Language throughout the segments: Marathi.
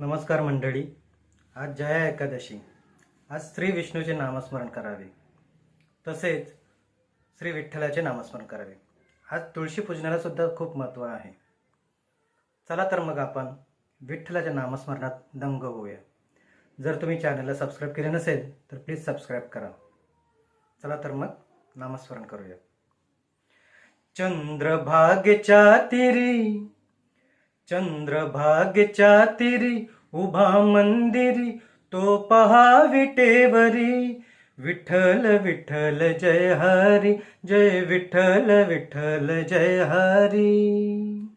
नमस्कार मंडळी. आज जया एकादशी. आज श्री विष्णूचे नामस्मरण करावे, तसेच श्री विठ्ठलाचे नामस्मरण करावे. आज तुळशी पूजनाला सुद्धा खूप महत्त्व आहे. चला तर मग आपण विठ्ठलाच्या नामस्मरणात दंग होऊया. जर तुम्ही चॅनलला सबस्क्राईब केले नसेल तर प्लीज सबस्क्राईब करा. चला तर मग नामस्मरण करूया. चंद्रभागेच्या तीरी, चंद्रभागेच्या तीरी उभा मंदिरी, तो पहा विटेवरी. विठ्ठल विठ्ठल जय हरी, जय विठ्ठल विठ्ठल जय हरी.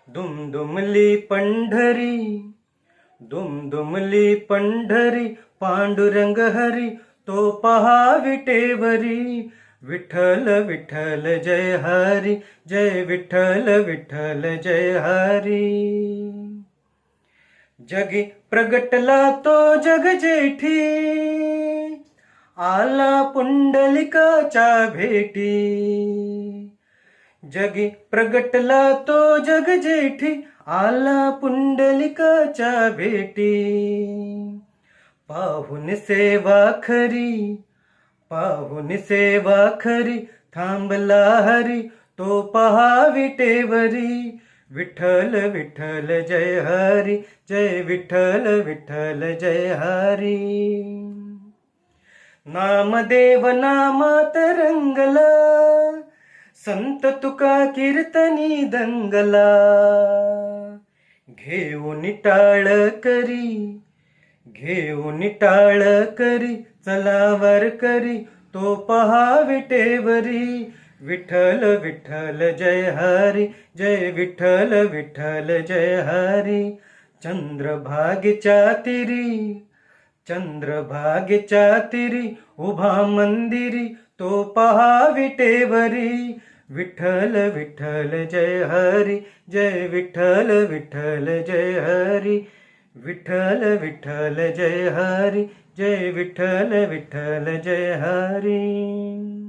दुमदुमली पंढरी, दुमदुमली पंढरी, पांडुरंग हरी, तो पहा विटेवरी. विठ्ठल विठ्ठल जय हरी, जय विठ्ठल विठ्ठल जय हरी. जगी प्रगटला तो जग जेठी, आला पुंडलिकाच्या भेटी. जगी प्रगटला तो जग जेठी, आला पुंडलिकाच्या भेटी. पाहुन सेवा खरी, पाहुन सेवा खरी, थांबला हरी, तो पहा विटेवरी. विठ्ठल विठ्ठल जय हरी, जय विठ्ठल विठ्ठल जय हरी. नामदेव नामात रंगला, संत तुका कीर्तनी दंगला. घेऊन टाळ करी, घेऊन टाळ करी, चलावर करी, तो पहा विटेवरी. विठ्ठल विठ्ठल जय हरी, जय विठ्ठल विठ्ठल जय हरी. चंद्रभागेच्या तीरी, चंद्रभागेच्या तीरी उभा मंदिरी, तो पहा विटेवरी. विठ्ठल विठ्ठल जय हरी, जय विठ्ठल विठ्ठल जय हरी. विठ्ठल विठ्ठल जय हरी, जय विठ्ठल विठ्ठल जय हरी.